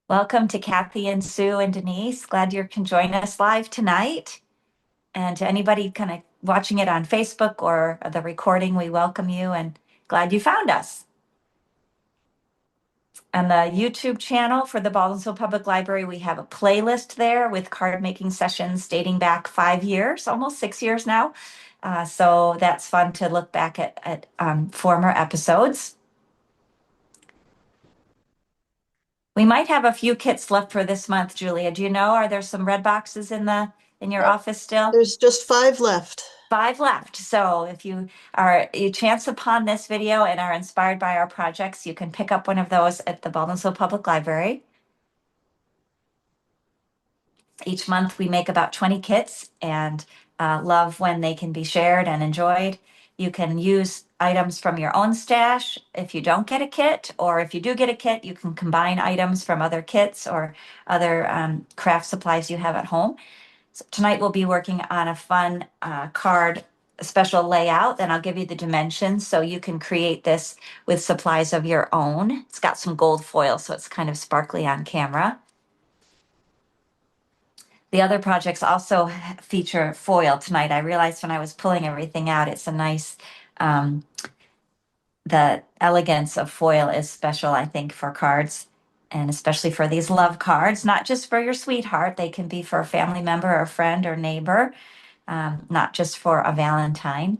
Welcome to Kathy and Sue and Denise. Glad you can join us live tonight. And to anybody kind of watching it on Facebook or the recording, we welcome you and glad you found us. On the YouTube channel for the Baldwinsville Public Library, we have a playlist there with card making sessions dating back 5 years, almost 6 years now. So that's fun to look back at former episodes. We might have a few kits left for this month, Julia. Do you know, are there some red boxes in your Yep. office still? There's just 5 left. 5 left. So if you chance upon this video and are inspired by our projects, you can pick up one of those at the Baldwinsville Public Library. Each month we make about 20 kits and love when they can be shared and enjoyed. You can use items from your own stash if you don't get a kit, or if you do get a kit, you can combine items from other kits or other craft supplies you have at home. So tonight we'll be working on a fun card special layout, and I'll give you the dimensions so you can create this with supplies of your own. It's got some gold foil, so it's kind of sparkly on camera. The other projects also feature foil tonight. I realized when I was pulling everything out, it's a nice, the elegance of foil is special, I think, for cards, and especially for these love cards, not just for your sweetheart. They can be for a family member or a friend or neighbor, not just for a Valentine.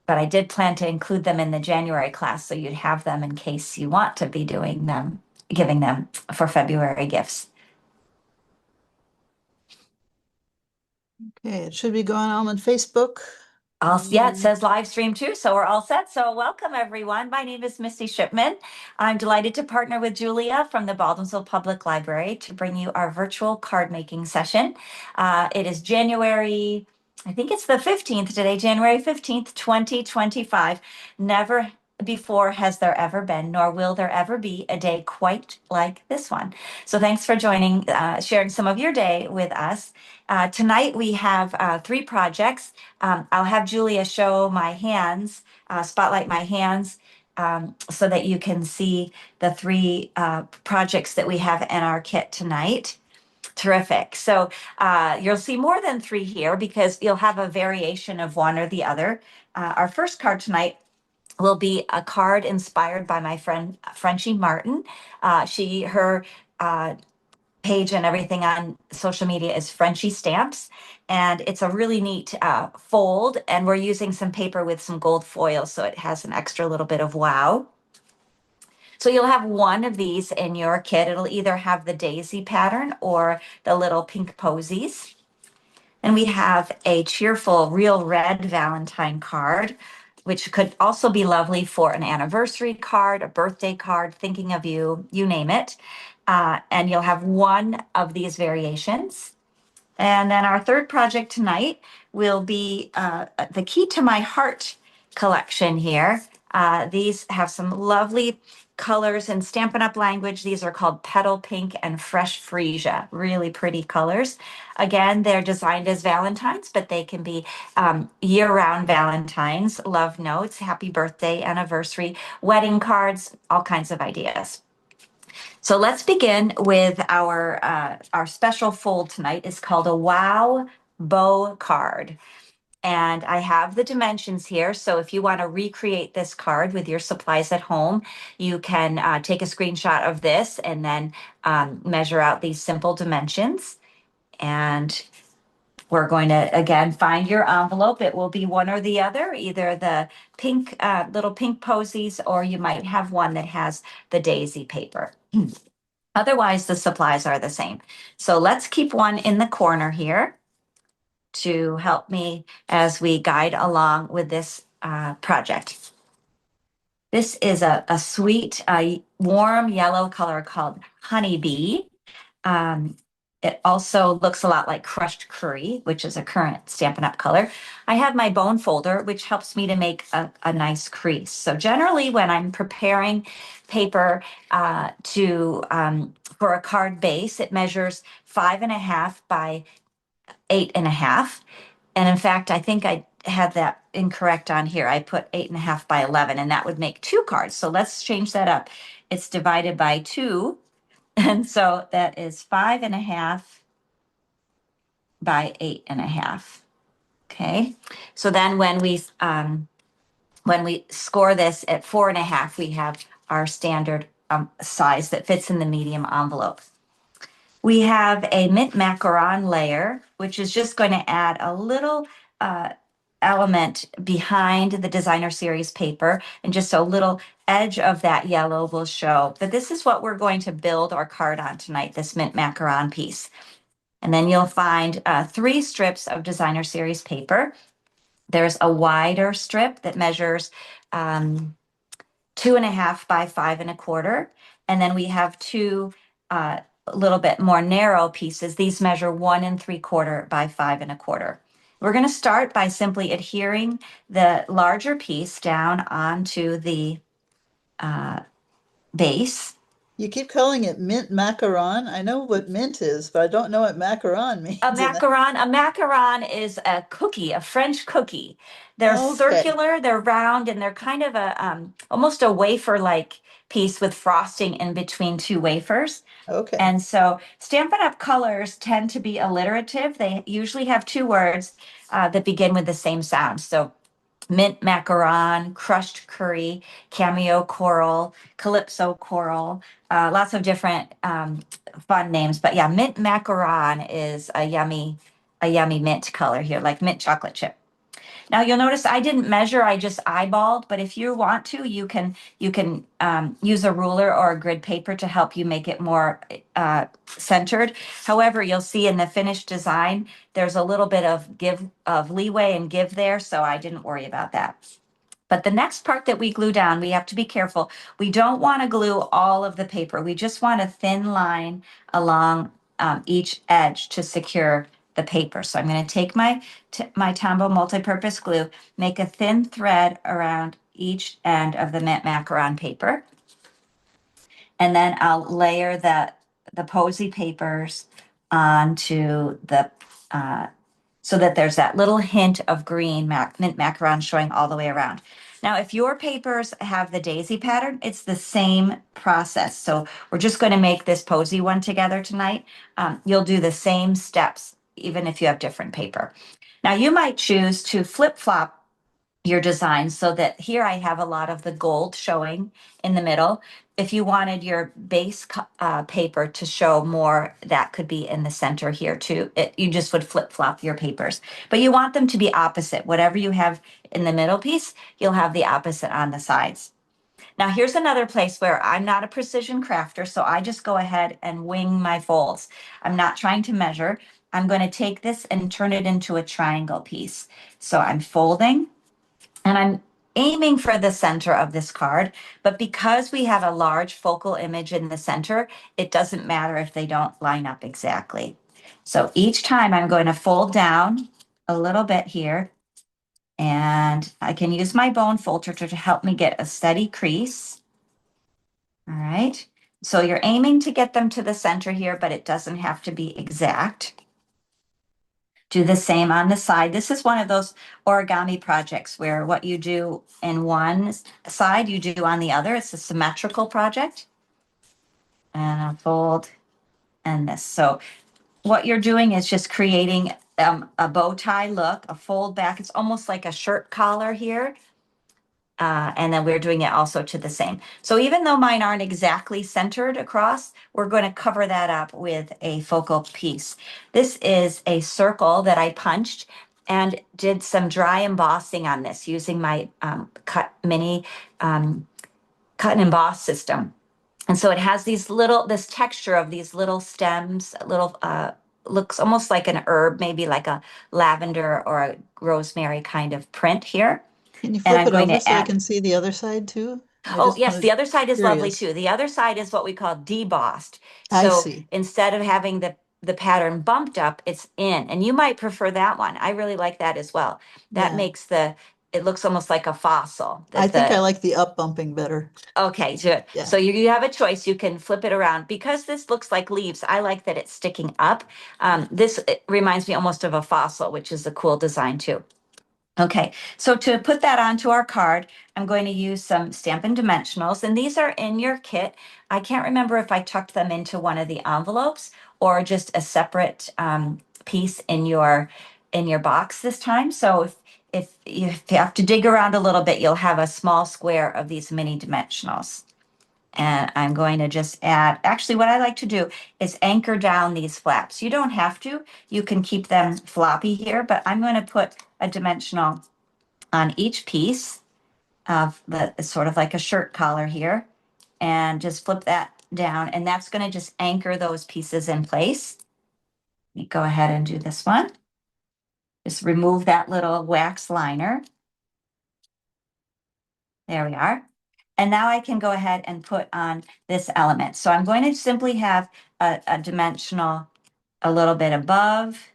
But I did plan to include them in the January class, so you'd have them in case you want to be doing them, giving them for February gifts. Okay, it should be going on Facebook. Yeah, it says live stream too, so we're all set. So welcome everyone. My name is Misty Shipman. I'm delighted to partner with Julia from the Baldwinsville Public Library to bring you our virtual card making session. It is January, I think it's the 15th today, January 15th, 2025. Never before has there ever been, nor will there ever be, a day quite like this one. So thanks for joining, sharing some of your day with us. Tonight we have 3 projects. I'll have Julia show my hands, spotlight my hands, so that you can see the 3 projects that we have in our kit tonight. Terrific. So you'll see more than 3 here because you'll have a variation of one or the other. Our first card tonight will be a card inspired by my friend Frenchie Martin. Her page and everything on social media is Frenchie Stamps, and it's a really neat fold, and we're using some paper with some gold foil, so it has an extra little bit of wow. So you'll have one of these in your kit. It'll either have the daisy pattern or the little pink posies. And we have a cheerful real red Valentine card, which could also be lovely for an anniversary card, a birthday card, thinking of you, you name it. And you'll have one of these variations. And then our third project tonight will be the Key to My Heart collection here. These have some lovely colors in Stampin' Up! Language. These are called Petal Pink and Fresh Freesia. Really pretty colors. Again, they're designed as Valentines, but they can be year-round Valentines, love notes, happy birthday, anniversary, wedding cards, all kinds of ideas. So let's begin with our special fold tonight. It's called a Wow Bow card. And I have the dimensions here. So if you want to recreate this card with your supplies at home, you can take a screenshot of this and then measure out these simple dimensions. And we're going to, again, find your envelope. It will be one or the other, either the pink, little pink posies, or you might have one that has the daisy paper. Otherwise, the supplies are the same. So let's keep one in the corner here to help me as we guide along with this project. This is a sweet, warm yellow color called Honeybee. It also looks a lot like crushed curry, which is a current Stampin' Up! Color. I have my bone folder, which helps me to make a nice crease. So generally when I'm preparing paper for a card base, it measures 5.5 by 8.5. And in fact, I think I had that incorrect on here. I put 8.5 by 11, and that would make 2 cards. So let's change that up. It's divided by 2. And so that is 5.5 by 8.5. Okay. So then when we score this at 4.5, we have our standard size that fits in the medium envelope. We have a mint macaron layer, which is just going to add a little element behind the designer series paper, and just a little edge of that yellow will show that this is what we're going to build our card on tonight, this mint macaron piece. And then you'll find 3 strips of designer series paper. There's a wider strip that measures 2.5 by 5.25. And then we have 2 a little bit more narrow pieces. These measure 1.75 by 5.25. We're going to start by simply adhering the larger piece down onto the base. You keep calling it mint macaron. I know what mint is, but I don't know what macaron means. A macaron is a cookie, a French cookie. They're Okay. circular, they're round, and they're kind of a almost a wafer-like piece with frosting in between 2 wafers. Okay. And so Stampin' Up! Colors tend to be alliterative. They usually have 2 words that begin with the same sound. So mint macaron, crushed curry, cameo coral, calypso coral, lots of different fun names. But yeah, mint macaron is a yummy mint color here, like mint chocolate chip. Now you'll notice I didn't measure, I just eyeballed, but if you want to, you can use a ruler or a grid paper to help you make it more centered. However, you'll see in the finished design, there's a little bit of leeway and give there, so I didn't worry about that. But the next part that we glue down, we have to be careful. We don't want to glue all of the paper. We just want a thin line along each edge to secure the paper. So I'm going to take my Tombow multipurpose glue, make a thin thread around each end of the mint macaron paper. And then I'll layer the posy papers onto the so that there's that little hint of green mint macaron showing all the way around. Now, if your papers have the daisy pattern, it's the same process. So we're just going to make this posy one together tonight. You'll do the same steps, even if you have different paper. Now, you might choose to flip-flop your design so that here I have a lot of the gold showing in the middle. If you wanted your base paper to show more, that could be in the center here too. You just would flip flop your papers, but you want them to be opposite. Whatever you have in the middle piece, you'll have the opposite on the sides. Now here's another place where I'm not a precision crafter, so I just go ahead and wing my folds. I'm not trying to measure. I'm going to take this and turn it into a triangle piece. So I'm folding, and I'm aiming for the center of this card, but because we have a large focal image in the center, it doesn't matter if they don't line up exactly. So each time I'm going to fold down a little bit here, and I can use my bone folder to help me get a steady crease. All right. So you're aiming to get them to the center here, but it doesn't have to be exact. Do the same on the side. This is one of those origami projects where what you do in one side, you do on the other. It's a symmetrical project. And a fold and this. So what you're doing is just creating a bow tie look, a fold back. It's almost like a shirt collar here. And then we're doing it also to the same. So even though mine aren't exactly centered across, we're going to cover that up with a focal piece. This is a circle that I punched and did some dry embossing on this using my cut and emboss system. And so it has this texture of these little stems, looks almost like an herb, maybe like a lavender or a rosemary kind of print here. Can you And flip I'm it going over to so I add, can see the other side too? oh, yes, the other side is lovely curious. too. The other side is what we call debossed. I So see. instead of having the pattern bumped up, it's in. And you might prefer that one. I really like that as well. That Yeah. makes it looks almost like a fossil. I think I like the up bumping better. Okay, good. Yeah. So you have a choice. You can flip it around. Because this looks like leaves, I like that it's sticking up. This reminds me almost of a fossil, which is a cool design too. Okay, so to put that onto our card, I'm going to use some Stampin' Dimensionals, and these are in your kit. I can't remember if I tucked them into one of the envelopes or just a separate piece in your box this time. So if you have to dig around a little bit, you'll have a small square of these mini dimensionals. And I'm going to just add, actually, what I like to do is anchor down these flaps. You don't have to, you can keep them floppy here, but I'm going to put a dimensional on each piece of the, sort of like a shirt collar here, and just flip that down. And that's going to just anchor those pieces in place. Let me go ahead and do this one. Just remove that little wax liner. There we are. And now I can go ahead and put on this element. So I'm going to simply have a dimensional a little bit above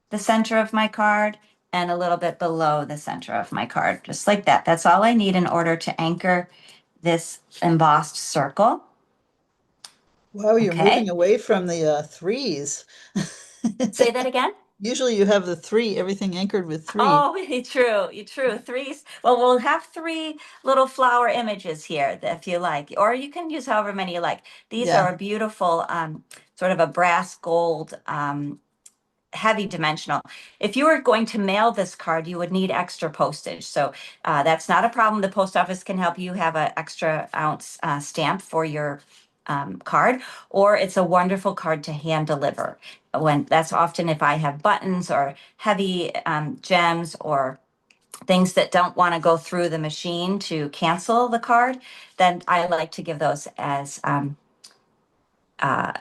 the center of my card and a little bit below the center of my card, just like that. That's all I need in order to anchor this embossed circle. Wow, you're Okay, moving away from the threes. say that again. Usually you have the three, everything anchored with three. Oh, true, true. Threes. Well, we'll have three little flower images here if you like, or you can use however many you like. These Yeah. are a beautiful, sort of a brass gold, heavy dimensional. If you were going to mail this card, you would need extra postage. So that's not a problem. The post office can help you have an extra ounce stamp for your card, or it's a wonderful card to hand deliver. When that's often if I have buttons or heavy gems or things that don't want to go through the machine to cancel the card, then I like to give those as uh,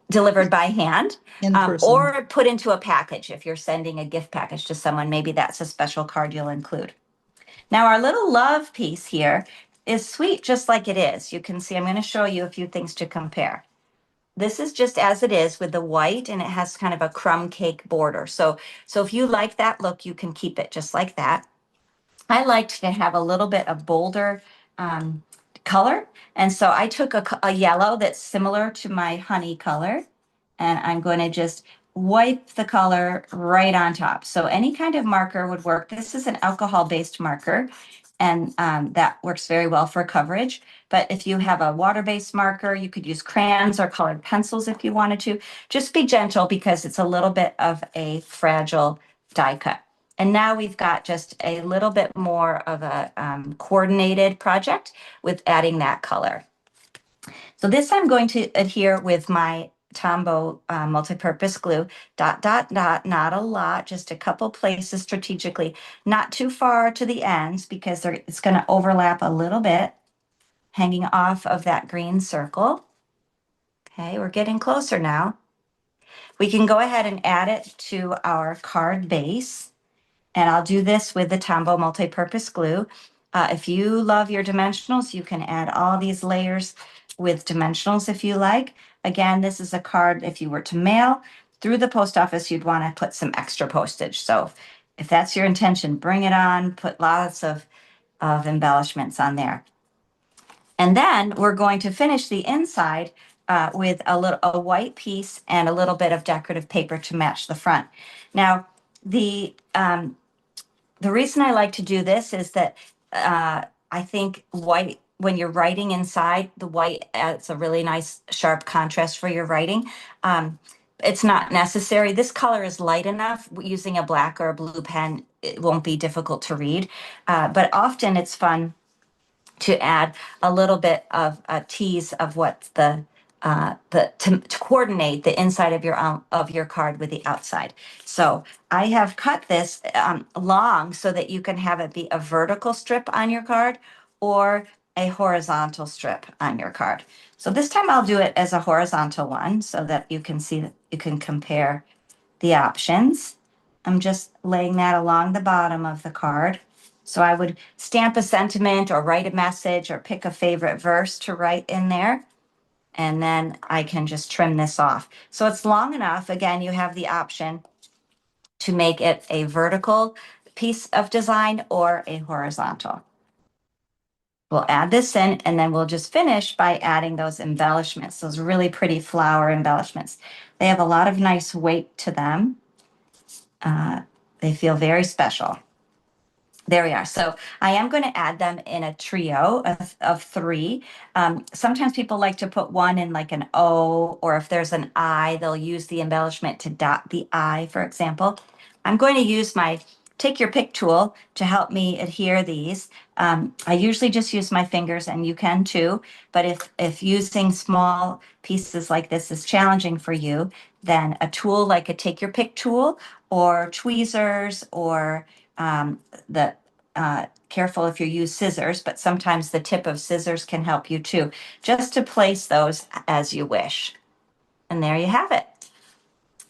delivered by hand, In person. or put into a package. If you're sending a gift package to someone, maybe that's a special card you'll include. Now, our little love piece here is sweet just like it is. You can see, I'm going to show you a few things to compare. This is just as it is with the white, and it has kind of a crumb cake border. So if you like that look, you can keep it just like that. I liked to have a little bit of bolder um, color. And so I took a yellow that's similar to my honey color, and I'm going to just wipe the color right on top. So any kind of marker would work. This is an alcohol-based marker, and that works very well for coverage. But if you have a water-based marker, you could use crayons or colored pencils if you wanted to. Just be gentle because it's a little bit of a fragile die cut. And now we've got just a little bit more of a coordinated project with adding that color. So this I'm going to adhere with my Tombow multi-purpose glue, dot, dot, dot, not a lot, just a couple places strategically, not too far to the ends because it's going to overlap a little bit, hanging off of that green circle. Okay, we're getting closer now. We can go ahead and add it to our card base. And I'll do this with the Tombow multi-purpose glue. If you love your dimensionals, you can add all these layers with dimensionals if you like. Again, this is a card, if you were to mail through the post office, you'd want to put some extra postage. So if that's your intention, bring it on, put lots of embellishments on there. And then we're going to finish the inside with a white piece and a little bit of decorative paper to match the front. Now, the reason I like to do this is that I think white, when you're writing inside, the white adds a really nice sharp contrast for your writing. It's not necessary. This color is light enough. Using a black or a blue pen, it won't be difficult to read. But often it's fun to add a little bit of a tease of what to coordinate the inside of your card with the outside. So I have cut this long so that you can have it be a vertical strip on your card or a horizontal strip on your card. So this time I'll do it as a horizontal one so that you can see that you can compare the options. I'm just laying that along the bottom of the card. So I would stamp a sentiment or write a message or pick a favorite verse to write in there. And then I can just trim this off. So it's long enough. Again, you have the option to make it a vertical piece of design or a horizontal. We'll add this in and then we'll just finish by adding those embellishments, those really pretty flower embellishments. They have a lot of nice weight to them. They feel very special. There we are. So I am going to add them in a trio of three. Sometimes people like to put one in like an O, or if there's an I, they'll use the embellishment to dot the I, for example. I'm going to use my take your pick tool to help me adhere these. I usually just use my fingers, and you can too. But if using small pieces like this is challenging for you, then a tool like a take your pick tool or tweezers or the careful if you use scissors, but sometimes the tip of scissors can help you too, just to place those as you wish. And there you have it.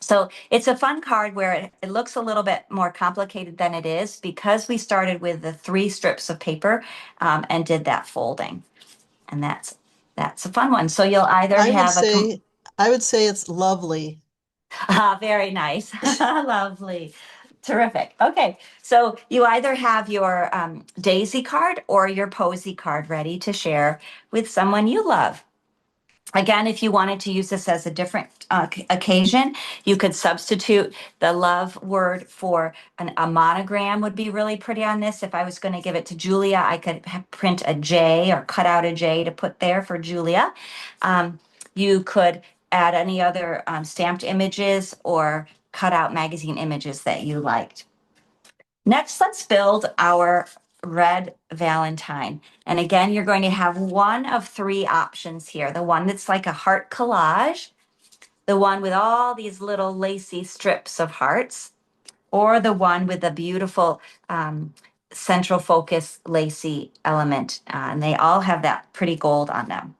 So it's a fun card where it looks a little bit more complicated than it is because we started with the 3 strips of paper and did that folding. And that's a fun one. So you'll either I would have say, I would say it's lovely. very nice. Lovely. Terrific. Okay. So you either have your daisy card or your posy card ready to share with someone you love. Again, if you wanted to use this as a different occasion, you could substitute the love word for a monogram would be really pretty on this. If I was going to give it to Julia, I could print a J or cut out a J to put there for Julia. You could add any other stamped images or cut out magazine images that you liked. Next, let's build our red Valentine. And again, you're going to have one of 3 options here. The one that's like a heart collage, the one with all these little lacy strips of hearts, or the one with the beautiful central focus lacy element. And they all have that pretty gold on them.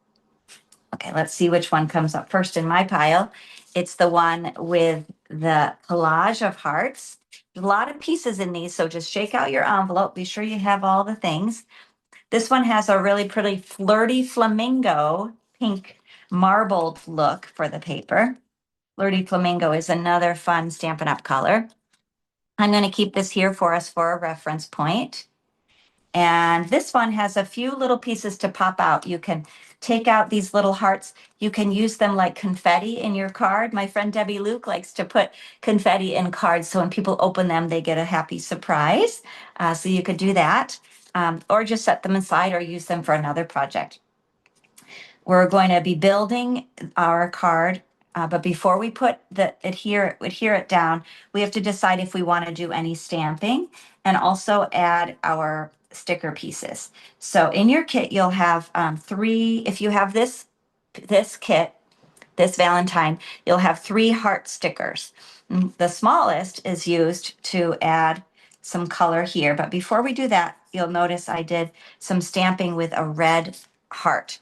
Okay, let's see which one comes up first in my pile. It's the one with the collage of hearts. There's a lot of pieces in these, so just shake out your envelope. Be sure you have all the things. This one has a really pretty flirty flamingo pink marbled look for the paper. Flirty flamingo is another fun Stampin' Up! Color. I'm going to keep this here for us for a reference point. And this one has a few little pieces to pop out. You can take out these little hearts. You can use them like confetti in your card. My friend Debbie Luke likes to put confetti in cards, so when people open them, they get a happy surprise. So you could do that, or just set them aside or use them for another project. We're going to be building our card, but before we put the adhere it down, we have to decide if we want to do any stamping and also add our sticker pieces. So in your kit, you'll have 3. If you have this kit, this Valentine, you'll have 3 heart stickers. The smallest is used to add some color here, but before we do that, you'll notice I did some stamping with a red heart.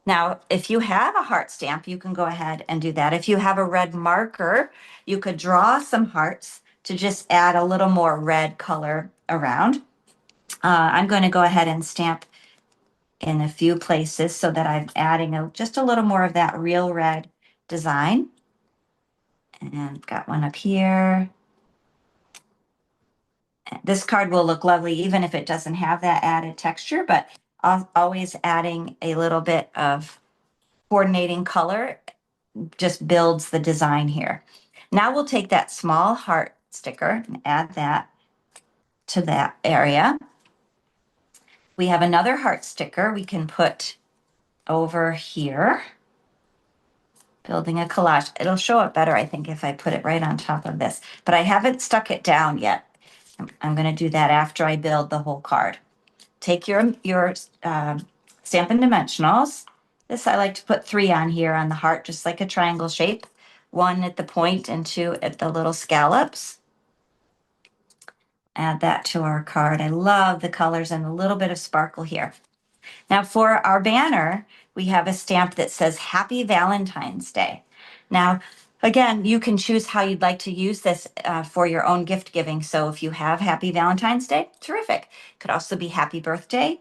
Now, if you have a heart stamp, you can go ahead and do that. If you have a red marker, you could draw some hearts to just add a little more red color around. I'm going to go ahead and stamp in a few places so that I'm adding just a little more of that real red design. And got one up here. This card will look lovely even if it doesn't have that added texture, but always adding a little bit of coordinating color just builds the design here. Now we'll take that small heart sticker and add that to that area. We have another heart sticker we can put over here. Building a collage. It'll show up better, I think, if I put it right on top of this, but I haven't stuck it down yet. I'm going to do that after I build the whole card. Take your Stampin' Dimensionals. This I like to put 3 on here on the heart, just like a triangle shape. 1 at the point and 2 at the little scallops. Add that to our card. I love the colors and a little bit of sparkle here. Now for our banner, we have a stamp that says Happy Valentine's Day. Now, again, you can choose how you'd like to use this for your own gift giving. So if you have Happy Valentine's Day, terrific. Could also be Happy Birthday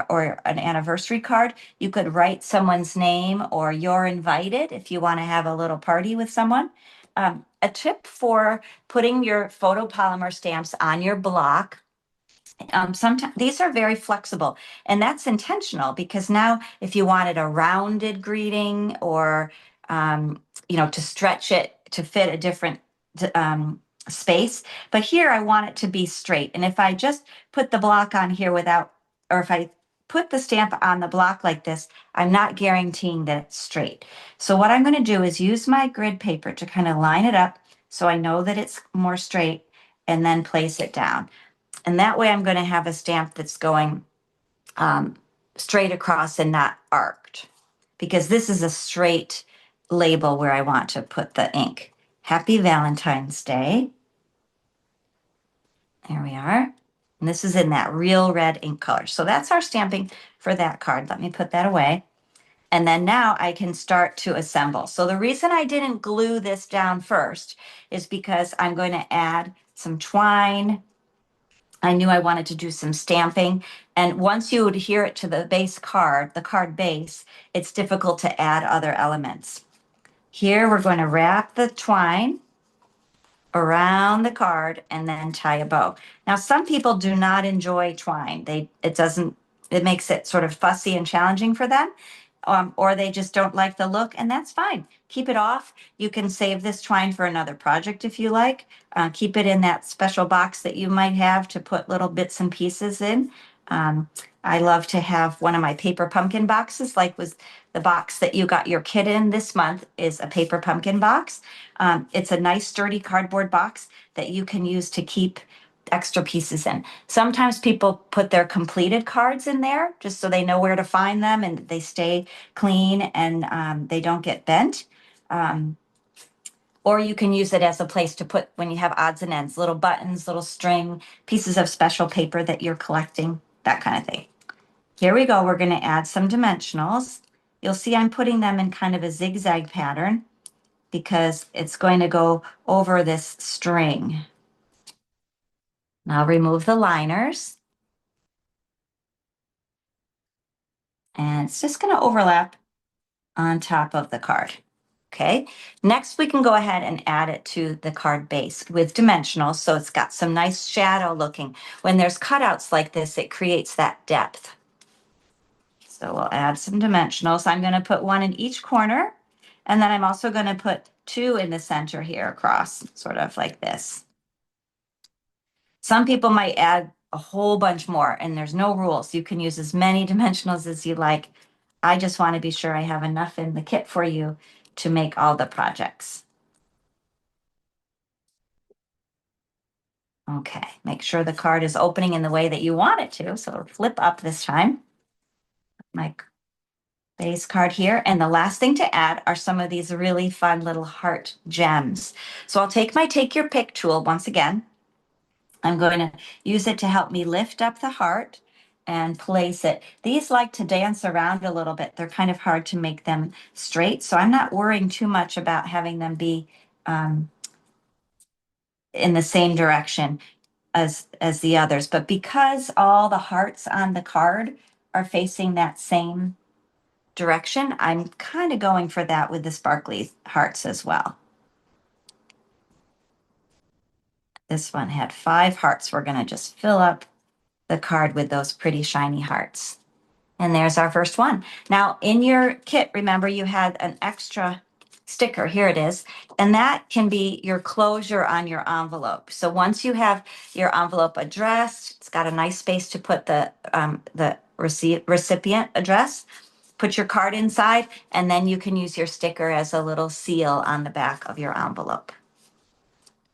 or an anniversary card. You could write someone's name or you're invited if you want to have a little party with someone. A tip for putting your photopolymer stamps on your block. Sometimes these are very flexible, and that's intentional because now if you wanted a rounded greeting or to stretch it to fit a different space, but here I want it to be straight. And if I just put the block on here without, or if I put the stamp on the block like this, I'm not guaranteeing that it's straight. So what I'm going to do is use my grid paper to kind of line it up so I know that it's more straight, and then place it down. And that way I'm going to have a stamp that's going straight across and not arced, because this is a straight label where I want to put the ink. Happy Valentine's Day. There we are. And this is in that real red ink color. So that's our stamping for that card. Let me put that away. And then now I can start to assemble. So the reason I didn't glue this down first is because I'm going to add some twine. I knew I wanted to do some stamping. And once you adhere it to the base card, the card base, it's difficult to add other elements. Here we're going to wrap the twine around the card and then tie a bow. Now, some people do not enjoy twine. It makes it sort of fussy and challenging for them. Or they just don't like the look, and that's fine. Keep it off. You can save this twine for another project if you like. Keep it in that special box that you might have to put little bits and pieces in. I love to have one of my paper pumpkin boxes, like was the box that you got your kit in this month is a paper pumpkin box. It's a nice sturdy cardboard box that you can use to keep extra pieces in. Sometimes people put their completed cards in there just so they know where to find them and they stay clean and they don't get bent. Or you can use it as a place to put when you have odds and ends, little buttons, little string, pieces of special paper that you're collecting, that kind of thing. Here we go. We're going to add some dimensionals. You'll see I'm putting them in kind of a zigzag pattern because it's going to go over this string. Now remove the liners. And it's just going to overlap on top of the card. Okay, next we can go ahead and add it to the card base with dimensionals, so it's got some nice shadow looking. When there's cutouts like this, it creates that depth. So we'll add some dimensionals. I'm going to put one in each corner, and then I'm also going to put two in the center here across, sort of like this. Some people might add a whole bunch more, and there's no rules. You can use as many dimensionals as you like. I just want to be sure I have enough in the kit for you to make all the projects. Okay, make sure the card is opening in the way that you want it to. So flip up this time. My base card here. And the last thing to add are some of these really fun little heart gems. So I'll take my Take Your Pick tool once again. I'm going to use it to help me lift up the heart and place it. These like to dance around a little bit. They're kind of hard to make them straight. So I'm not worrying too much about having them be in the same direction as the others. But because all the hearts on the card are facing that same direction, I'm kind of going for that with the sparkly hearts as well. This one had 5 hearts. We're going to just fill up the card with those pretty shiny hearts. And there's our first one. Now in your kit, remember you had an extra sticker. Here it is. And that can be your closure on your envelope. So once you have your envelope addressed, it's got a nice space to put the recipient address, put your card inside, and then you can use your sticker as a little seal on the back of your envelope.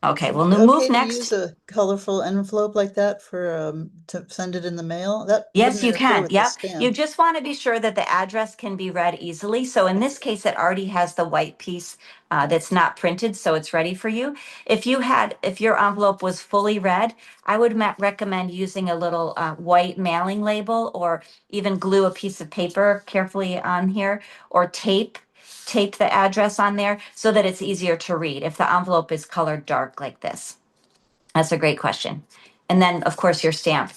Okay, we'll move Okay to next. use a colorful envelope like that for to send it in the mail? That Yes, wouldn't you interfere can. with the Yep. You stamp. just want to be sure that the address can be read easily. So in this case, it already has the white piece that's not printed, so it's ready for you. If your envelope was fully read, I would recommend using a little white mailing label, or even glue a piece of paper carefully on here, or tape the address on there so that it's easier to read if the envelope is colored dark like this. That's a great question. And then, of course, your stamp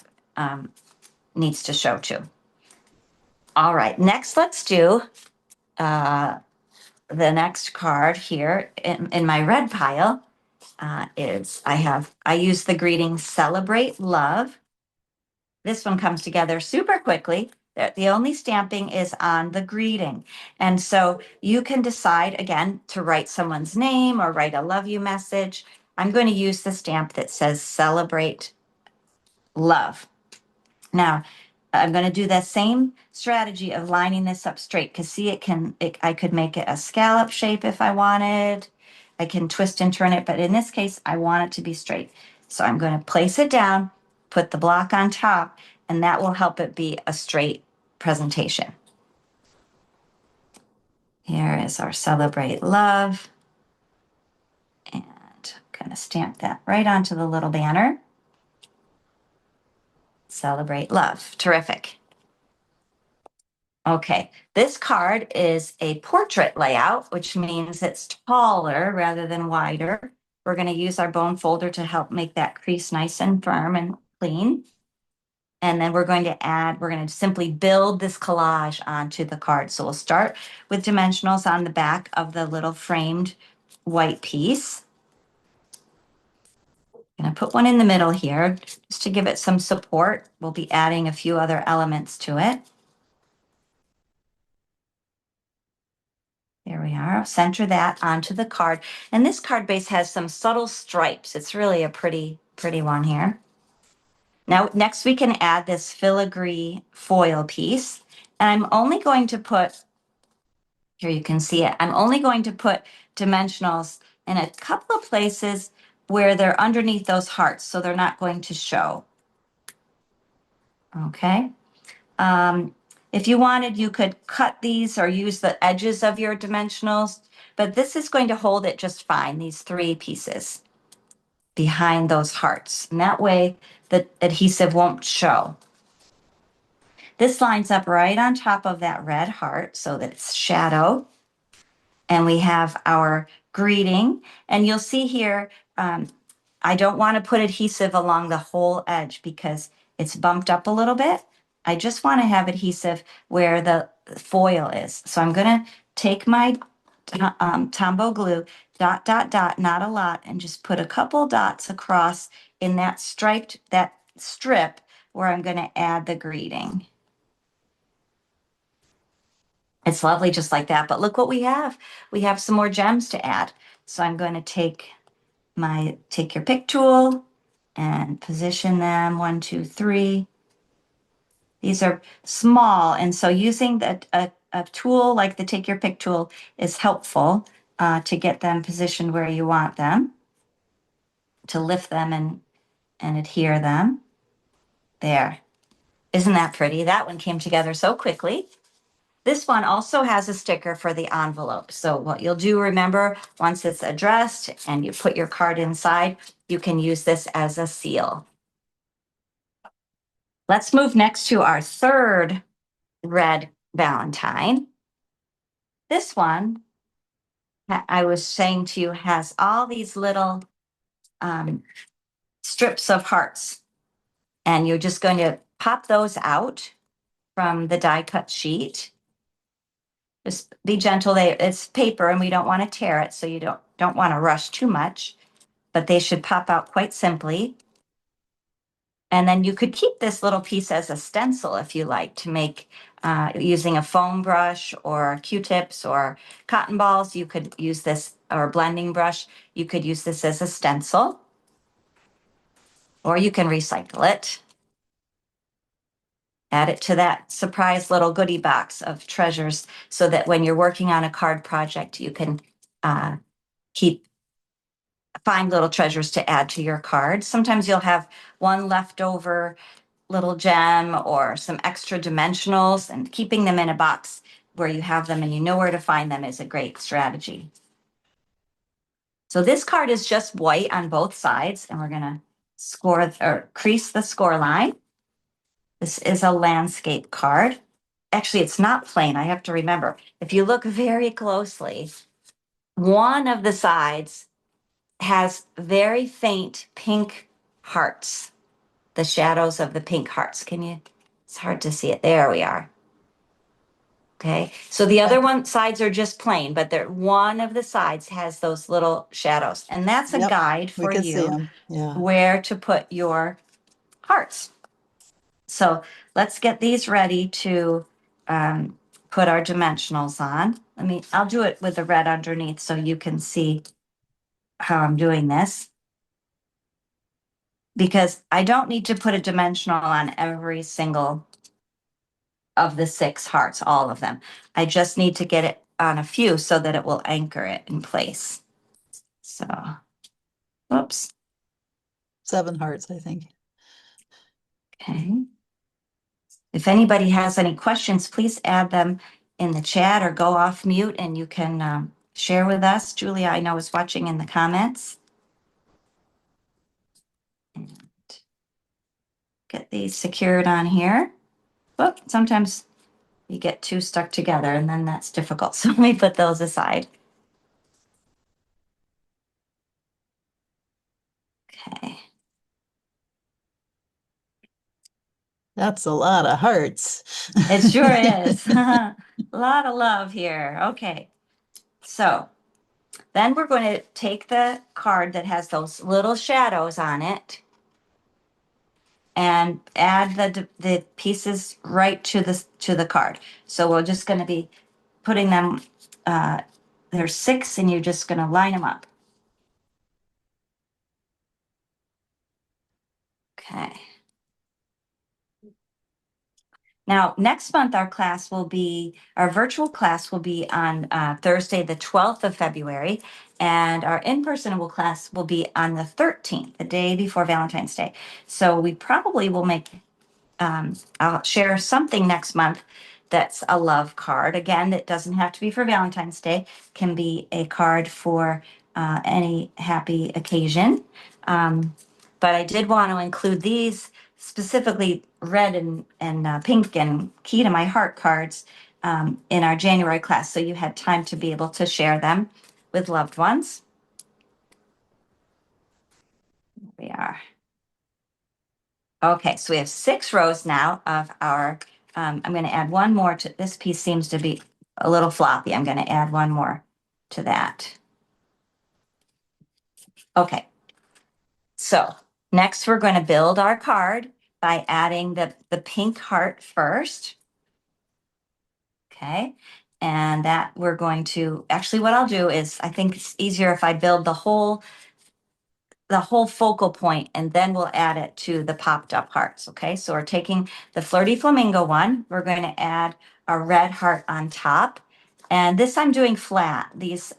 needs to show too. All right, next let's do the next card here in my red pile I use the greeting Celebrate Love. This one comes together super quickly. The only stamping is on the greeting. And so you can decide, again, to write someone's name or write a love you message. I'm going to use the stamp that says Celebrate Love. Now, I'm going to do that same strategy of lining this up straight because see, I could make it a scallop shape if I wanted. I can twist and turn it, but in this case, I want it to be straight. So I'm going to place it down, put the block on top, and that will help it be a straight presentation. Here is our Celebrate Love. And I'm going to stamp that right onto the little banner. Celebrate Love. Terrific. Okay, this card is a portrait layout, which means it's taller rather than wider. We're going to use our bone folder to help make that crease nice and firm and clean. And then we're going to simply build this collage onto the card. So we'll start with dimensionals on the back of the little framed white piece. I'm going to put one in the middle here just to give it some support. We'll be adding a few other elements to it. There we are. Center that onto the card. And this card base has some subtle stripes. It's really a pretty one here. Now, next we can add this filigree foil piece. And I'm only going to put, here you can see it, I'm only going to put dimensionals in a couple of places where they're underneath those hearts, so they're not going to show. Okay. If you wanted, you could cut these or use the edges of your dimensionals, but this is going to hold it just fine, these three pieces behind those hearts. And that way the adhesive won't show. This lines up right on top of that red heart so that it's shadow. And we have our greeting. And you'll see here, I don't want to put adhesive along the whole edge because it's bumped up a little bit. I just want to have adhesive where the foil is. So I'm going to take my Tombow glue, dot, dot, dot, not a lot, and just put a couple dots across in that strip where I'm going to add the greeting. It's lovely just like that, but look what we have. We have some more gems to add. So I'm going to take your pick tool and position them 1, 2, 3. These are small, and so using a tool like the take your pick tool is helpful to get them positioned where you want them, to lift them and adhere them. There. Isn't that pretty? That one came together so quickly. This one also has a sticker for the envelope. So what you'll do, remember, once it's addressed and you put your card inside, you can use this as a seal. Let's move next to our third red Valentine. This one, I was saying to you, has all these little strips of hearts. And you're just going to pop those out from the die cut sheet. Just be gentle. It's paper and we don't want to tear it, so you don't want to rush too much, but they should pop out quite simply. And then you could keep this little piece as a stencil if you like to make, using a foam brush or Q-tips or cotton balls. You could use this, or a blending brush. You could use this as a stencil, or you can recycle it. Add it to that surprise little goodie box of treasures so that when you're working on a card project, you can find little treasures to add to your card. Sometimes you'll have one leftover little gem or some extra dimensionals, and keeping them in a box where you have them and you know where to find them is a great strategy. So this card is just white on both sides, and we're going to score or crease the score line. This is a landscape card. Actually, it's not plain. I have to remember. If you look very closely, one of the sides has very faint pink hearts, the shadows of the pink hearts. It's hard to see it. There we are. Okay, so the other sides are just plain, but one of the sides has those little shadows. And that's a guide for you where to put your hearts. So let's get these ready to put our dimensionals on. I'll do it with the red underneath so you can see how I'm doing this. because I don't need to put a dimensional on every single of the 6 hearts, all of them. I just need to get it on a few so that it will anchor it in place. So, whoops. 7 hearts, I think. Okay. If anybody has any questions, please add them in the chat or go off mute and you can share with us. Julia, I know, is watching in the comments. And get these secured on here. Well, sometimes you get 2 stuck together and then that's difficult. So let me put those aside. Okay. That's a lot of hearts. It sure is. A lot of love here. Okay. So then we're going to take the card that has those little shadows on it and add the pieces right to the card. So we're just going to be putting them, there's 6 and you're just going to line them up. Okay. Now, next month, our virtual class will be on Thursday, the 12th of February, and our in-person class will be on the 13th, the day before Valentine's Day. So we probably will I'll share something next month that's a love card. Again, it doesn't have to be for Valentine's Day, can be a card for any happy occasion. But I did want to include these specifically red and pink and key to my heart cards in our January class. So you had time to be able to share them with loved ones. Here we are. Okay, so we have 6 rows now of our, I'm going to add one more to this piece, seems to be a little floppy. I'm going to add one more to that. Okay, so next we're going to build our card by adding the pink heart first. Okay, and that we're going to, actually what I'll do is, I think it's easier if I build the whole focal point and then we'll add it to the popped up hearts. Okay, so we're taking the Flirty Flamingo one, we're going to add a red heart on top, and this I'm doing flat, these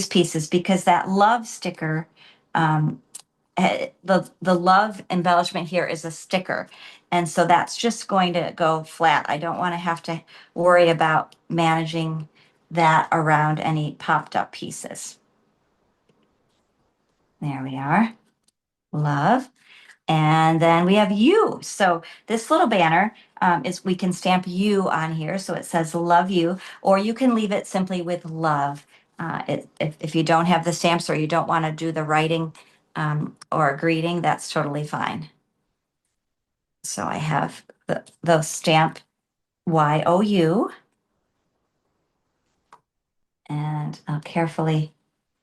pieces, because that love sticker, the love embellishment here is a sticker, and so that's just going to go flat. I don't want to have to worry about managing that around any popped up pieces. There we are. Love. And then we have you. So this little banner is, we can stamp you on here. So it says love you, or you can leave it simply with love. If you don't have the stamps or you don't want to do the writing or a greeting, that's totally fine. So I have the stamp YOU. And I'll carefully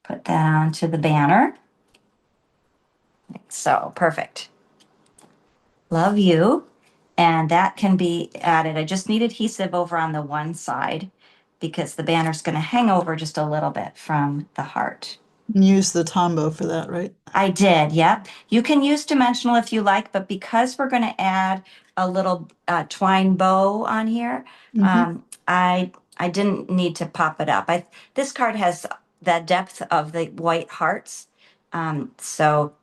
put that onto the banner. So perfect. Love you. And that can be added. I just need adhesive over on the one side because the banner's going to hang over just a little bit from the heart. Use the Tombow for that, right? I did, yep. You can use dimensional if you like, but because we're going to add a little twine bow on here, I didn't need to pop it up. This card has the depth of the white hearts, so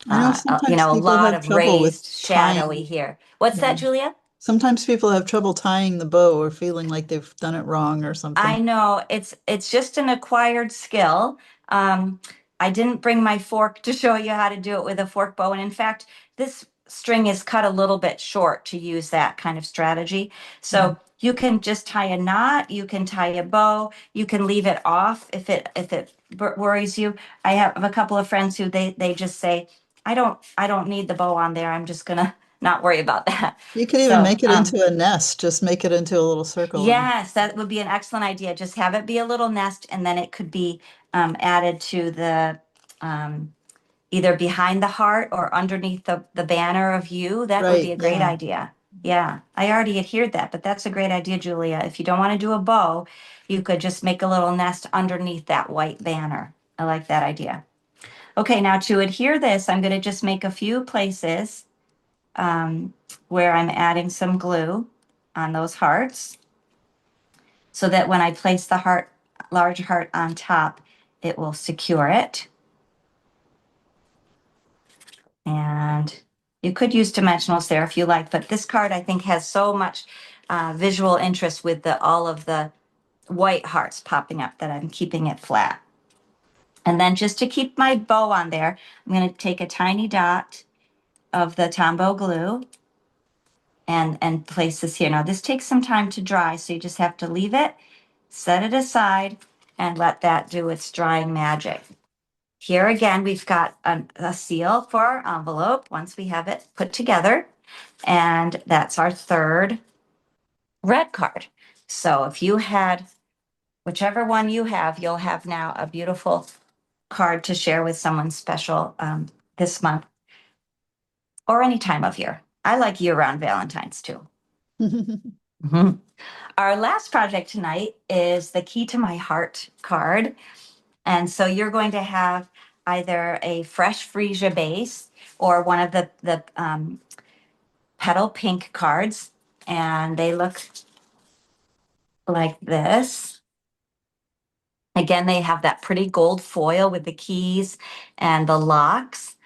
I know you sometimes know, a people lot have of trouble with raised shadowy tying. here. What's Yeah. that, Julia? Sometimes people have trouble tying the bow or feeling like they've done it wrong or something. I know it's just an acquired skill. I didn't bring my fork to show you how to do it with a fork bow. And in fact, this string is cut a little bit short to use that kind of strategy. So you can just tie a knot, you can tie a bow, you can leave it off if it worries you. I have a couple of friends who they just say, I don't need the bow on there. I'm just gonna not worry about that. You could even So make it into a nest, just make it into a little circle. yes, that would be an excellent idea. Just have it be a little nest, and then it could be added to the either behind the heart or underneath the banner of you. That would be Right, a great yeah. idea. Yeah, I already adhered that, but that's a great idea, Julia. If you don't want to do a bow, you could just make a little nest underneath that white banner. I like that idea. Okay, now to adhere this, I'm going to just make a few places where I'm adding some glue on those hearts so that when I place the heart, large heart on top, it will secure it. And you could use dimensionals there if you like, but this card I think has so much visual interest with all of the white hearts popping up that I'm keeping it flat. And then just to keep my bow on there, I'm going to take a tiny dot of the Tombow glue and place this here. Now this takes some time to dry, so you just have to leave it, set it aside, and let that do its drying magic. Here again, we've got a seal for our envelope once we have it put together. And that's our third red card. So if you had whichever one you have, you'll have now a beautiful card to share with someone special this month or any time of year. I like year-round Valentines too. Mhm. Our last project tonight is the Key to My Heart card. And so you're going to have either a fresh freesia base or one of the petal pink cards. And they look like this. Again, they have that pretty gold foil with the keys and the locks.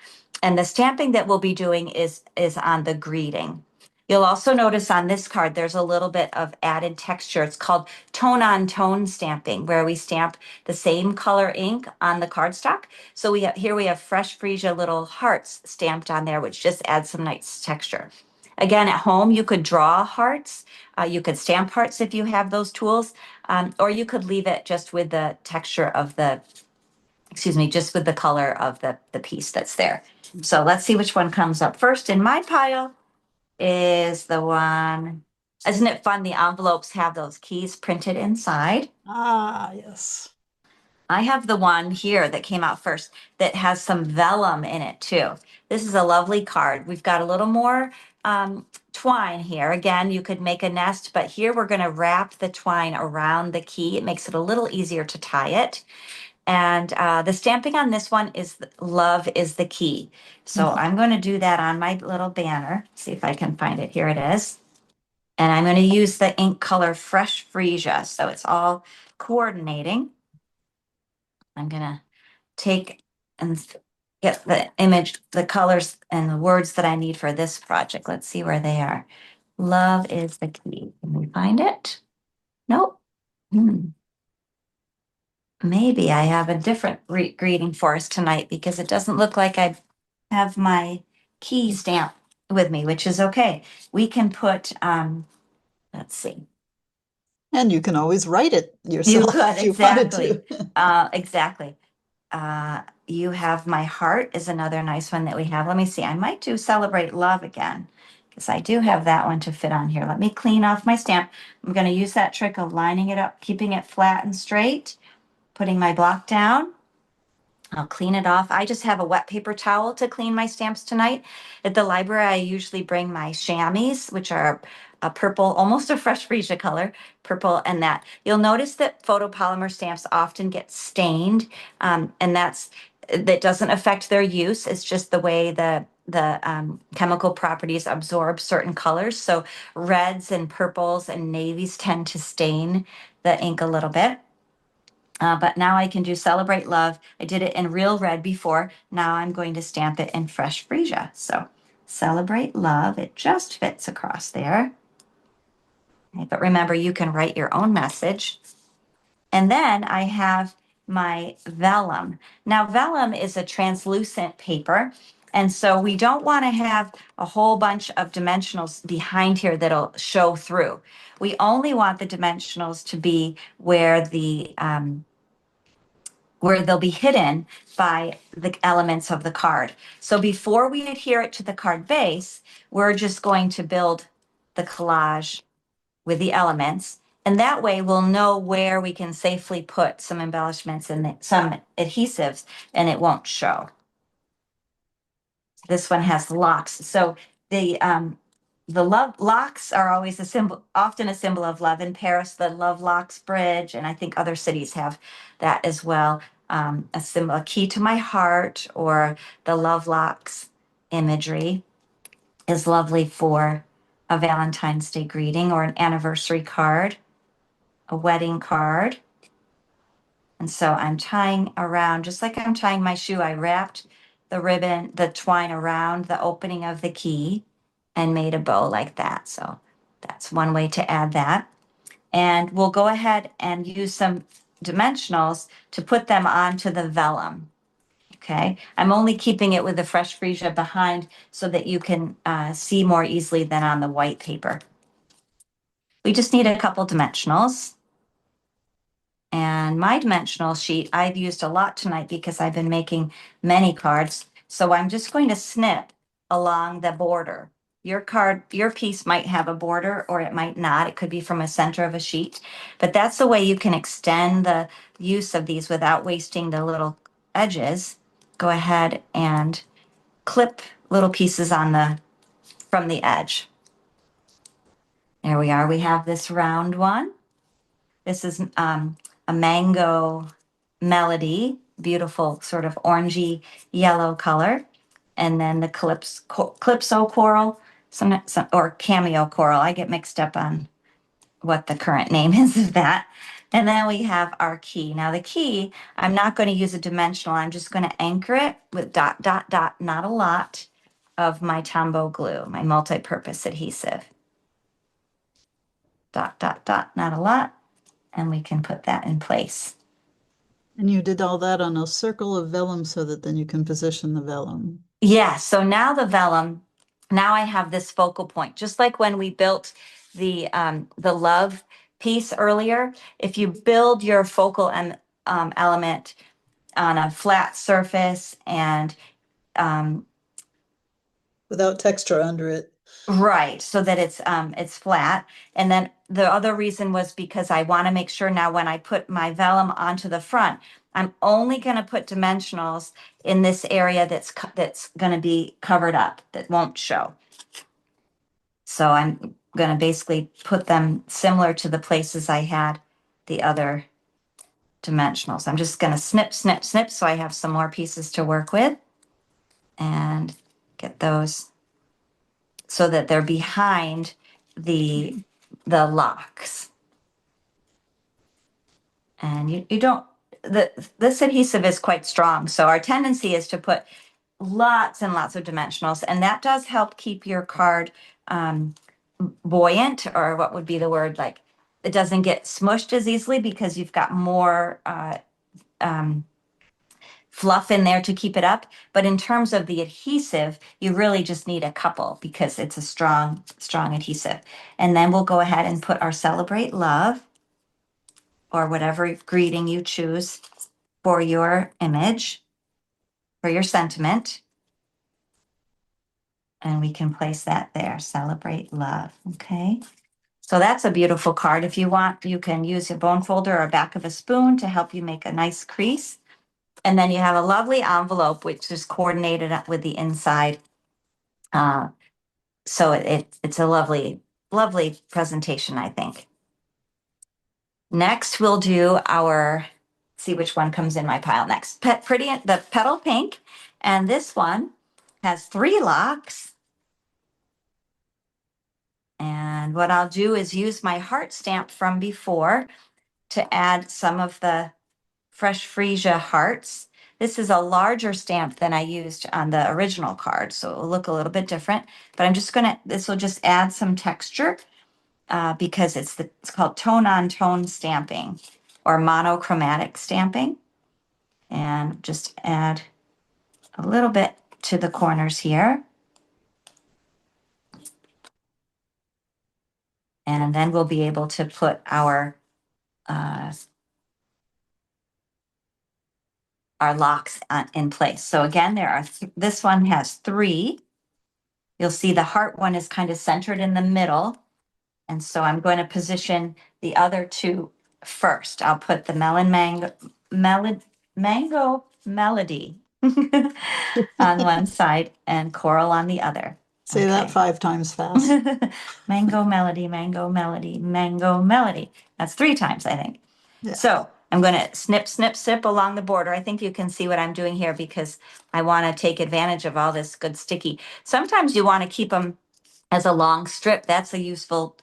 And the stamping that we'll be doing is on the greeting. You'll also notice on this card, there's a little bit of added texture. It's called tone-on-tone stamping, where we stamp the same color ink on the cardstock. So here we have fresh freesia little hearts stamped on there, which just adds some nice texture. Again, at home, you could draw hearts. You could stamp hearts if you have those tools, or you could leave it just with the texture of just with the color of the piece that's there. So let's see which one comes up first. In my pile is the one, isn't it fun? The envelopes have those keys printed inside. Ah, yes. I have the one here that came out first that has some vellum in it too. This is a lovely card. We've got a little more twine here. Again, you could make a nest, but here we're going to wrap the twine around the key. It makes it a little easier to tie it. And the stamping on this one is love is the key. So I'm going to do that on my little banner. See if I can find it. Here it is. And I'm going to use the ink color Fresh Freesia. So it's all coordinating. I'm going to take and get the image, the colors and the words that I need for this project. Let's see where they are. Love is the key. Can we find it? Nope. Maybe I have a different greeting for us tonight because it doesn't look like I have my key stamp with me, which is okay. We can put, let's see. And you can always write it You yourself could, if you wanted exactly. to. Exactly. You have my heart is another nice one that we have. Let me see. I might do celebrate love again because I do have that one to fit on here. Let me clean off my stamp. I'm going to use that trick of lining it up, keeping it flat and straight, putting my block down. I'll clean it off. I just have a wet paper towel to clean my stamps tonight. At the library, I usually bring my chamois, which are a purple, almost a fresh freesia color, purple and that. You'll notice that photopolymer stamps often get stained, and that doesn't affect their use. It's just the way the chemical properties absorb certain colors. So reds and purples and navies tend to stain the ink a little bit. But now I can do Celebrate Love. I did it in real red before. Now I'm going to stamp it in Fresh Freesia. So Celebrate Love, it just fits across there. Okay, but remember, you can write your own message. And then I have my vellum. Now, vellum is a translucent paper. And so we don't want to have a whole bunch of dimensionals behind here that'll show through. We only want the dimensionals to be where they'll be hidden by the elements of the card. So before we adhere it to the card base, we're just going to build the collage with the elements. And that way we'll know where we can safely put some embellishments and some adhesives and it won't show. This one has locks. So the love locks are always often a symbol of love. In Paris, the Love Locks Bridge, and I think other cities have that as well. a symbol, a key to my heart, or the love locks imagery is lovely for a Valentine's Day greeting or an anniversary card, a wedding card. And so I'm tying around, just like I'm tying my shoe, I wrapped the ribbon, the twine around the opening of the key and made a bow like that. So that's one way to add that. And we'll go ahead and use some dimensionals to put them onto the vellum. Okay, I'm only keeping it with the fresh freesia behind so that you can see more easily than on the white paper. We just need a couple dimensionals. And my dimensional sheet I've used a lot tonight because I've been making many cards. So I'm just going to snip along the border. Your card, your piece might have a border or it might not. It could be from a center of a sheet, but that's the way you can extend the use of these without wasting the little edges. Go ahead and clip little pieces on the from the edge. There we are. We have this round one. This is a mango melody, beautiful sort of orangey yellow color. And then the calypso coral, or cameo coral. I get mixed up on what the current name is of that. And then we have our key. Now the key, I'm not going to use a dimensional. I'm just going to anchor it with dot, dot, dot, not a lot of my Tombow glue, my multi-purpose adhesive. Dot, dot, dot, not a lot. And we can put that in place. And you did all that on a circle of vellum so that then you can position the vellum. Yeah, so now the vellum, now I have this focal point, just like when we built the love piece earlier. If you build your focal element on a flat surface and Without texture under it. right, so that it's flat. And then the other reason was because I want to make sure now when I put my vellum onto the front, I'm only going to put dimensionals in this area that's going to be covered up, that won't show. So I'm going to basically put them similar to the places I had the other dimensionals. I'm just going to snip, snip, snip so I have some more pieces to work with and get those so that they're behind the locks. And you don't, this adhesive is quite strong. So our tendency is to put lots and lots of dimensionals, and that does help keep your card buoyant, or what would be the word, like it doesn't get smushed as easily because you've got more fluff in there to keep it up. But in terms of the adhesive, you really just need a couple because it's a strong, strong adhesive. And then we'll go ahead and put our Celebrate Love, or whatever greeting you choose for your image, for your sentiment. And we can place that there, Celebrate Love, okay? So that's a beautiful card. If you want, you can use a bone folder or back of a spoon to help you make a nice crease. And then you have a lovely envelope, which is coordinated up with the inside. So it's a lovely, lovely presentation, I think. Next, we'll do our, see which one comes in my pile next. The Petal Pink. And this one has 3 locks. And what I'll do is use my heart stamp from before to add some of the fresh freesia hearts. This is a larger stamp than I used on the original card, so it will look a little bit different. But I'm just gonna, this will just add some texture because it's called tone-on-tone stamping or monochromatic stamping. And just add a little bit to the corners here. And then we'll be able to put our locks in place. So again, there are, this one has 3. You'll see the heart one is kind of centered in the middle. And so I'm going to position the other 2 first. I'll put the mango melody on one side and coral on the other. Say that 5 times fast. Mango melody, mango melody, mango melody. That's 3 times, I think. Yeah. So I'm going to snip, snip, snip along the border. I think you can see what I'm doing here because I want to take advantage of all this good sticky. Sometimes you want to keep them as a long strip. That's a useful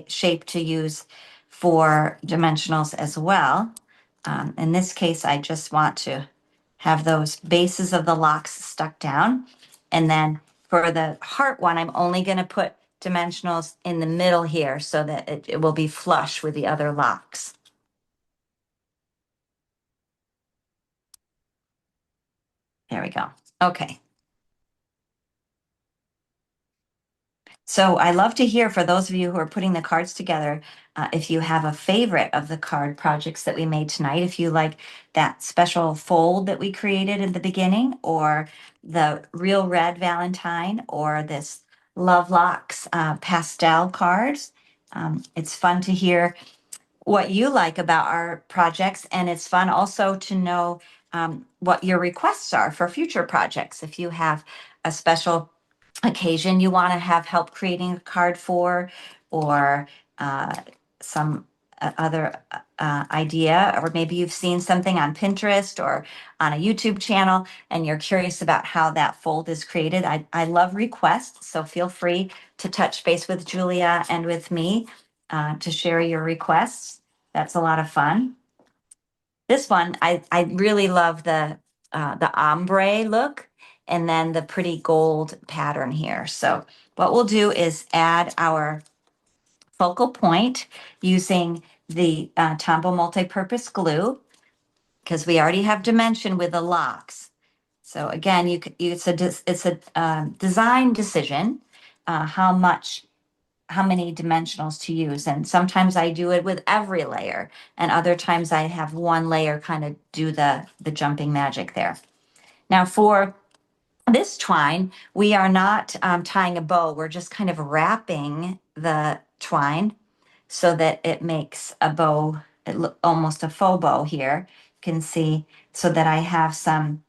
shape to use for dimensionals as well. In this case, I just want to have those bases of the locks stuck down. And then for the heart one, I'm only going to put dimensionals in the middle here so that it will be flush with the other locks. There we go. Okay. So I love to hear, for those of you who are putting the cards together, if you have a favorite of the card projects that we made tonight, if you like that special fold that we created in the beginning, or the real red Valentine, or this Love Locks pastel cards. It's fun to hear what you like about our projects, and it's fun also to know what your requests are for future projects. If you have a special occasion you want to have help creating a card for, or some other idea, or maybe you've seen something on Pinterest or on a YouTube channel and you're curious about how that fold is created. I love requests, so feel free to touch base with Julia and with me to share your requests. That's a lot of fun. This one, I really love the ombre look and then the pretty gold pattern here. So what we'll do is add our focal point using the Tombow multi-purpose glue, because we already have dimension with the locks. So again, it's a design decision, how many dimensionals to use. And sometimes I do it with every layer, and other times I have one layer kind of do the jumping magic there. Now for this twine, we are not tying a bow. We're just kind of wrapping the twine so that it makes a bow, almost a faux bow here. You can see, so that I have some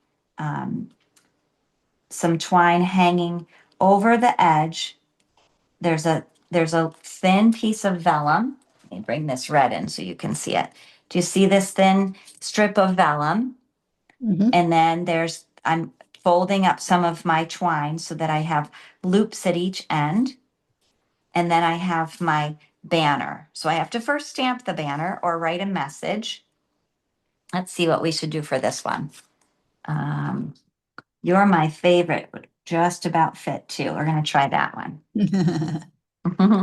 twine hanging over the edge. There's a thin piece of vellum. Let me bring this red in so you can see it. Do you see this thin strip of vellum? Mhm. And then I'm folding up some of my twine so that I have loops at each end. And then I have my banner. So I have to first stamp the banner or write a message. Let's see what we should do for this one. You're my favorite would just about fit too. We're going to try that one.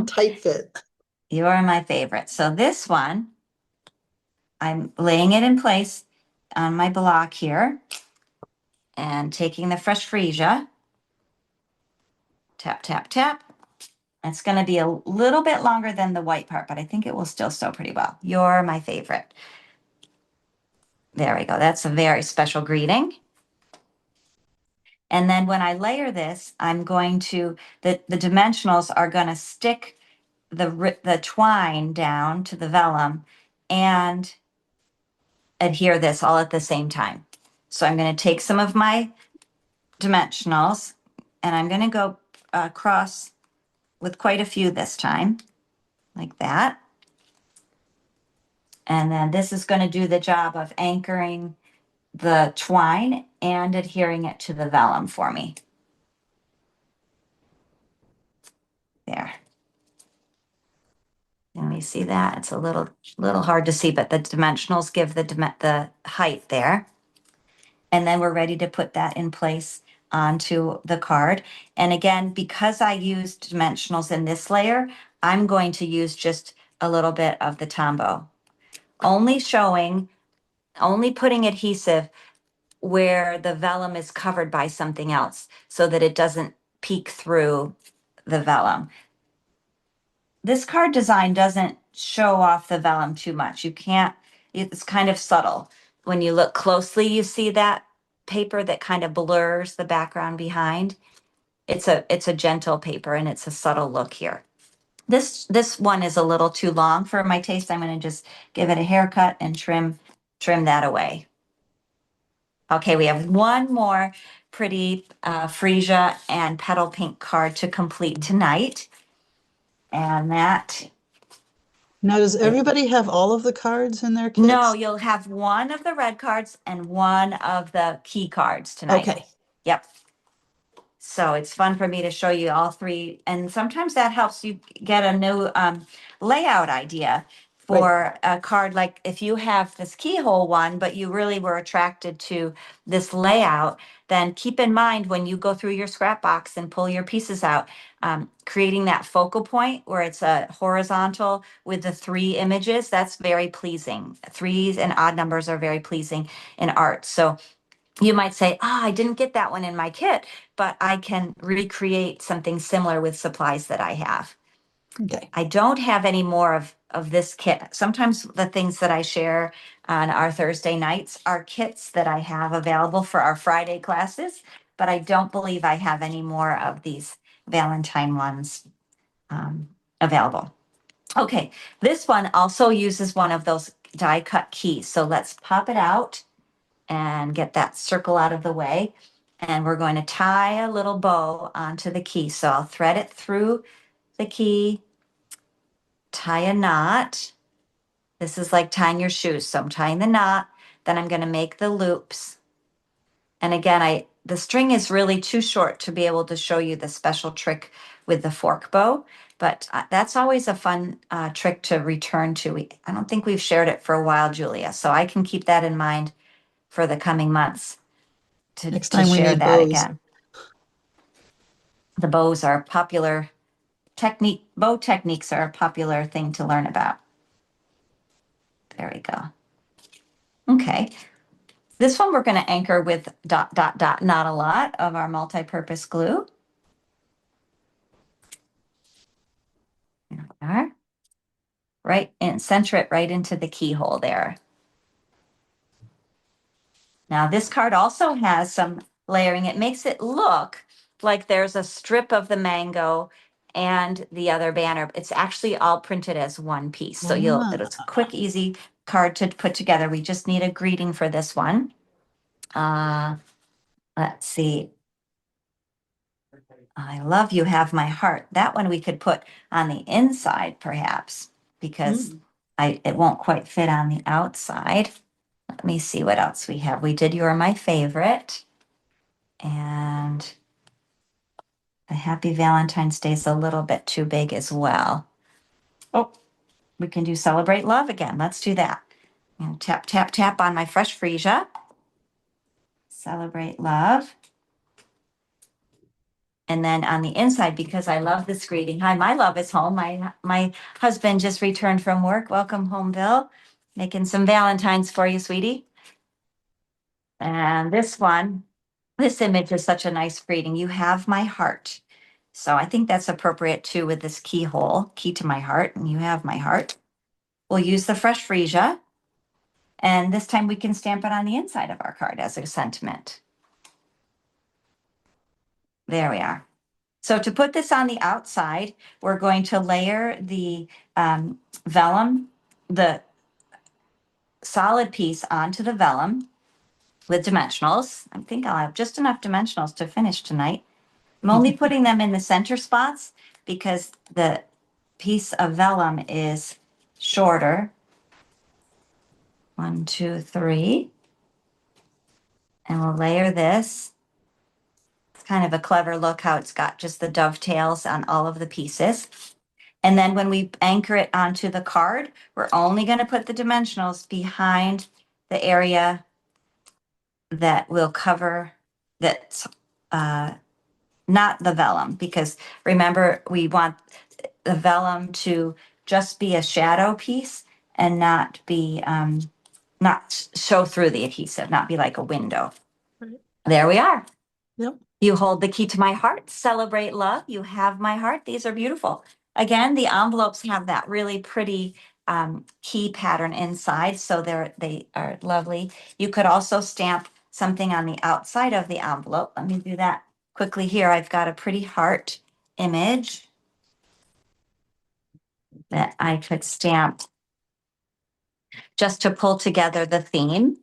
Tight fit. You're my favorite. So this one, I'm laying it in place on my block here and taking the fresh freesia. Tap, tap, tap. It's going to be a little bit longer than the white part, but I think it will still sew pretty well. You're my favorite. There we go. That's a very special greeting. And then when I layer this, I'm going to, the dimensionals are going to stick the twine down to the vellum and adhere this all at the same time. So I'm going to take some of my dimensionals and I'm going to go across with quite a few this time, like that. And then this is going to do the job of anchoring the twine and adhering it to the vellum for me. There. Can you see that? It's a little hard to see, but the dimensionals give the height there. And then we're ready to put that in place onto the card. And again, because I used dimensionals in this layer, I'm going to use just a little bit of the Tombow. Only putting adhesive where the vellum is covered by something else so that it doesn't peek through the vellum. This card design doesn't show off the vellum too much. You can't, it's kind of subtle. When you look closely, you see that paper that kind of blurs the background behind. It's a gentle paper and it's a subtle look here. This one is a little too long for my taste. I'm going to just give it a haircut and trim that away. Okay, we have one more pretty freesia and petal pink card to complete tonight. And that Now, does everybody have all of the cards in their kits? No, you'll have one of the red cards and one of the key cards tonight. Okay. Yep. So it's fun for me to show you all three. And sometimes that helps you get a new layout idea for a card. Like if you have this keyhole one, but you really were attracted to this layout, then keep in mind when you go through your scrap box and pull your pieces out, creating that focal point where it's a horizontal with the three images, that's very pleasing. Threes and odd numbers are very pleasing in art. So you might say, I didn't get that one in my kit, but I can recreate something similar with supplies that I have. Okay. I don't have any more of this kit. Sometimes the things that I share on our Thursday nights are kits that I have available for our Friday classes, but I don't believe I have any more of these Valentine ones available. Okay, this one also uses one of those die cut keys. So let's pop it out and get that circle out of the way. And we're going to tie a little bow onto the key. So I'll thread it through the key, tie a knot. This is like tying your shoes. So I'm tying the knot, then I'm going to make the loops. And again, the string is really too short to be able to show you the special trick with the fork bow, but that's always a fun trick to return to. I don't think we've shared it for a while, Julia, so I can keep that in mind for the coming months Next to time we share need that bows. again. The bows are popular technique. Bow techniques are a popular thing to learn about. There we go. Okay. This one we're going to anchor with dot, dot, dot, not a lot of our multi-purpose glue. There we are. Right, and center it right into the keyhole there. Now this card also has some layering. It makes it look like there's a strip of the mango and the other banner. It's actually all printed as one piece. So it's a quick, easy card to put together. We just need a greeting for this one. Let's see. I love you have my heart. That one we could put on the inside perhaps because it won't quite fit on the outside. Let me see what else we have. We did You're My Favorite. And the Happy Valentine's Day is a little bit too big as well. Oh, we can do Celebrate Love again. Let's do that. And tap, tap, tap on my fresh freesia. Celebrate Love. And then on the inside, because I love this greeting. Hi, my love is home. My husband just returned from work. Welcome home, Bill. Making some Valentines for you, sweetie. And this image is such a nice greeting. You have my heart. So I think that's appropriate too with this keyhole, key to my heart, and you have my heart. We'll use the fresh freesia. And this time we can stamp it on the inside of our card as a sentiment. There we are. So to put this on the outside, we're going to layer the vellum, the solid piece onto the vellum with dimensionals. I think I'll have just enough dimensionals to finish tonight. I'm only putting them in the center spots because the piece of vellum is shorter. 1, 2, 3. And we'll layer this. It's kind of a clever look how it's got just the dovetails on all of the pieces. And then when we anchor it onto the card, we're only going to put the dimensionals behind the area that will cover that's not the vellum, because remember, we want the vellum to just be a shadow piece and not be, not show through the adhesive, not be like a window. Right. There we are. Yep. You hold the key to my heart. Celebrate love. You have my heart. These are beautiful. Again, the envelopes have that really pretty key pattern inside, so they are lovely. You could also stamp something on the outside of the envelope. Let me do that quickly here. I've got a pretty heart image that I could stamp just to pull together the theme.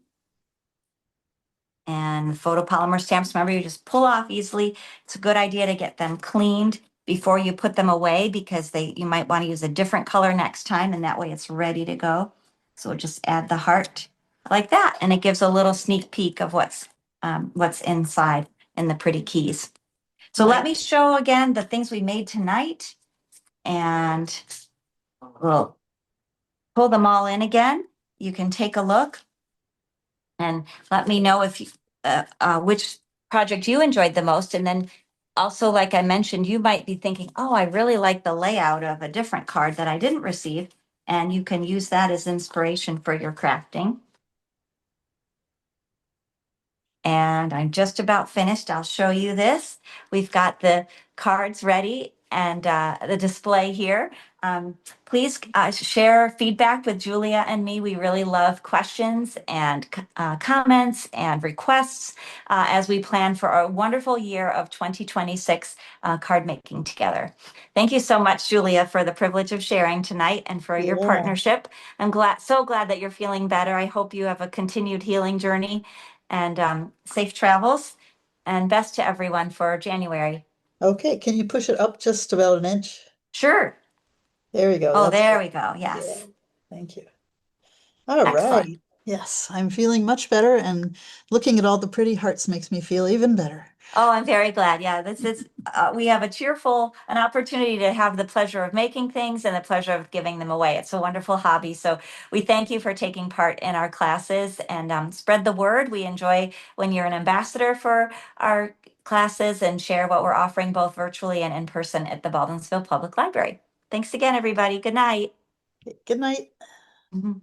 And photopolymer stamps, remember, you just pull off easily. It's a good idea to get them cleaned before you put them away because you might want to use a different color next time, and that way it's ready to go. So we'll just add the heart like that, and it gives a little sneak peek of what's inside in the pretty keys. So let me show again the things we made tonight, and we'll pull them all in again. You can take a look and let me know if which project you enjoyed the most. And then also, like I mentioned, you might be thinking, oh, I really like the layout of a different card that I didn't receive. And you can use that as inspiration for your crafting. And I'm just about finished. I'll show you this. We've got the cards ready and the display here. Please share feedback with Julia and me. We really love questions and comments and requests as we plan for a wonderful year of 2026 card making together. Thank you so much, Julia, for the privilege of sharing tonight and for your partnership. I'm so glad that you're feeling better. I hope you have a continued healing journey and safe travels, and best to everyone for January. Okay, can you push it up just about an inch? Sure. There we go. Oh, That's there good. we go. Yeah, Yes. thank you. All Excellent. right. Yes, I'm feeling much better, and looking at all the pretty hearts makes me feel even better. Oh, I'm very glad. Yeah, this is, we have an opportunity to have the pleasure of making things and the pleasure of giving them away. It's a wonderful hobby. So we thank you for taking part in our classes and spread the word. We enjoy when you're an ambassador for our classes and share what we're offering both virtually and in person at the Baldwinsville Public Library. Thanks again, everybody. Good night. Good night. Mhm.